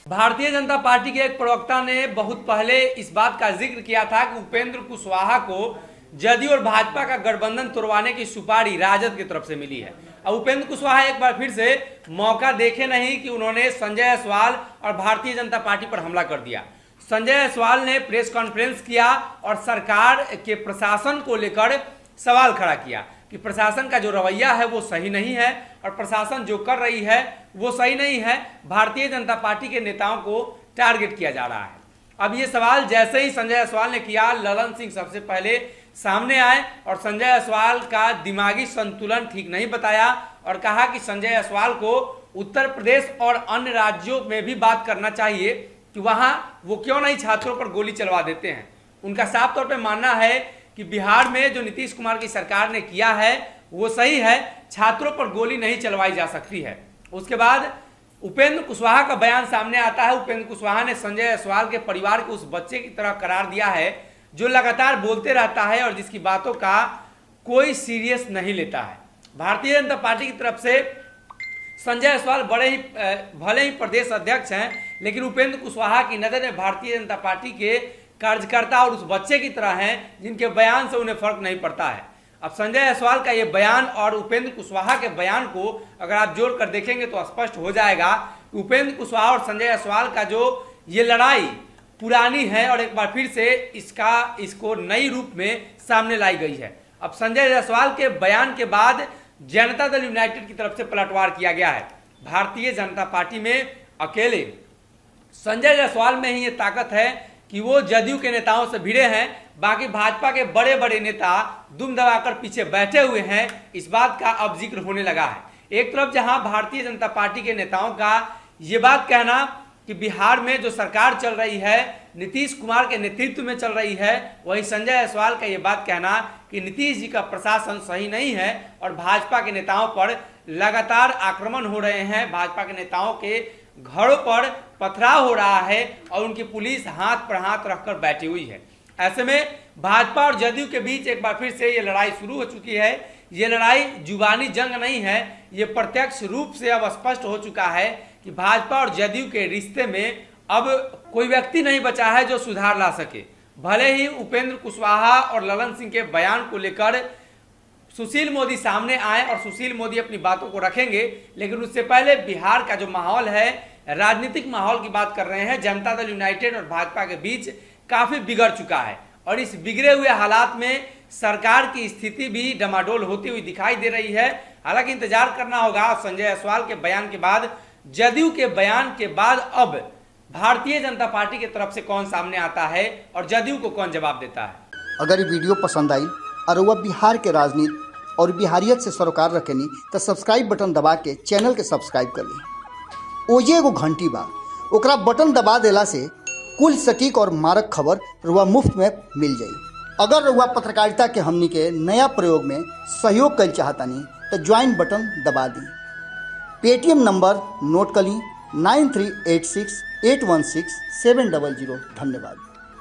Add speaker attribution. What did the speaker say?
Speaker 1: Bharatiya Janata party के एक प्रवक्ता ने बहुत पहले इस बात का जिक्र किया था कि उपेंद्र कुशवाहा को जदयू और भाजपा का गठबंधन तोड़वाने की सुपारी राजद की तरफ से मिली है। अब उपेंद्र कुशवाहा एक बार फिर से मौका देखे नहीं कि उन्होंने संजय जायसवाल और भारतीय जनता पार्टी पर हमला कर दिया। संजय जायसवाल ने प्रेस कॉन्फ्रेंस किया और सरकार के प्रशासन को लेकर सवाल खड़ा किया कि प्रशासन का जो रवैया है वो सही नहीं है और प्रशासन जो कर रही है वो सही नहीं है। भारतीय जनता पार्टी के नेताओं को टारगेट किया जा रहा है। अब ये सवाल जैसे ही संजय जायसवाल ने किया, ललन सिंह सबसे पहले सामने आए और संजय जायसवाल का दिमागी संतुलन ठीक नहीं बताया और कहा कि संजय जायसवाल को उत्तर प्रदेश और अन्य राज्यों में भी बात करना चाहिए कि वहां वो क्यों नहीं छात्रों पर गोली चलवा देते हैं। उनका साफ तौर पे मानना है कि बिहार में जो नीतीश कुमार की सरकार ने किया है वो सही है, छात्रों पर गोली नहीं चलवाई जा सकती है। उसके बाद उपेंद्र कुशवाहा का बयान सामने आता है। उपेंद्र कुशवाहा ने संजय जायसवाल के परिवार को उस बच्चे की तरह करार दिया है जो लगातार बोलते रहता है और जिसकी बातों का कोई सीरियस नहीं लेता है। भारतीय जनता पार्टी की तरफ से संजय जायसवाल भले ही प्रदेश अध्यक्ष हैं, लेकिन उपेंद्र कुशवाहा की नज़र में भारतीय जनता पार्टी के कार्यकर्ता और उस बच्चे की तरह हैं जिनके बयान से उन्हें फर्क नहीं पड़ता है। अब संजय जायसवाल का ये बयान और उपेंद्र कुशवाहा के बयान को अगर आप जोड़कर देखेंगे तो स्पष्ट हो जाएगा कि उपेंद्र कुशवाहा और संजय जायसवाल का जो ये लड़ाई पुरानी है और एक बार फिर से इसको नई रूप में सामने लाई गई है। अब संजय जायसवाल के बयान के बाद जनता दल यूनाइटेड की तरफ से पलटवार किया गया है। भारतीय जनता पार्टी में अकेले संजय जायसवाल में ही ये ताकत है कि वो जदयू के नेताओं से भिड़े हैं, बाकी भाजपा के बड़े बड़े नेता दुम दबाकर पीछे बैठे हुए हैं। इस बात का अब जिक्र होने लगा है। एक तरफ जहां भारतीय जनता पार्टी के नेताओं का ये बात कहना कि बिहार में जो सरकार चल रही है नीतीश कुमार के नेतृत्व में चल रही है, वहीं संजय जायसवाल का ये बात कहना कि नीतीश जी का प्रशासन सही नहीं है और भाजपा के नेताओं पर लगातार आक्रमण हो रहे हैं, भाजपा के नेताओं के घरों पर पथराव हो रहा है और उनकी पुलिस हाथ पर हाथ रखकर बैठी हुई है। ऐसे में भाजपा और जदयू के बीच एक बार फिर से ये लड़ाई शुरू हो चुकी है। ये लड़ाई जुबानी जंग नहीं है, ये प्रत्यक्ष रूप से अब स्पष्ट हो चुका है कि भाजपा और जदयू के रिश्ते में अब कोई व्यक्ति नहीं बचा है जो सुधार ला सके। भले ही उपेंद्र कुशवाहा और ललन सिंह के बयान को लेकर सुशील मोदी सामने आए और सुशील मोदी अपनी बातों को रखेंगे, लेकिन उससे पहले बिहार का जो माहौल है, राजनीतिक माहौल की बात कर रहे हैं, जनता दल यूनाइटेड और भाजपा के बीच काफी बिगड़ चुका है और इस बिगड़े हुए हालात में सरकार की स्थिति भी डमाडोल होती हुई दिखाई दे रही है। हालांकि इंतजार करना होगा संजय जायसवाल के बयान के बाद, जदयू के बयान के बाद अब भारतीय जनता पार्टी की तरफ से कौन सामने आता है और जदयू को कौन जवाब देता है।
Speaker 2: अगर ये वीडियो पसंद आई और वह बिहार के राजनीति और बिहारियत से सरोकार रखेनी तो सब्सक्राइब बटन दबा के चैनल के सब्सक्राइब कर ली। ओजे एगो घंटी बा, ओकरा बटन दबा देला से कुल सटीक और मारक खबर रुआ मुफ्त में मिल जाई। अगर रुआ पत्रकारिता के हमनी के नया प्रयोग में सहयोग कर चाहतानी तो ज्वाइन बटन दबा दी। पेटीएम नंबर नोट कर ली 9386816700। धन्यवाद।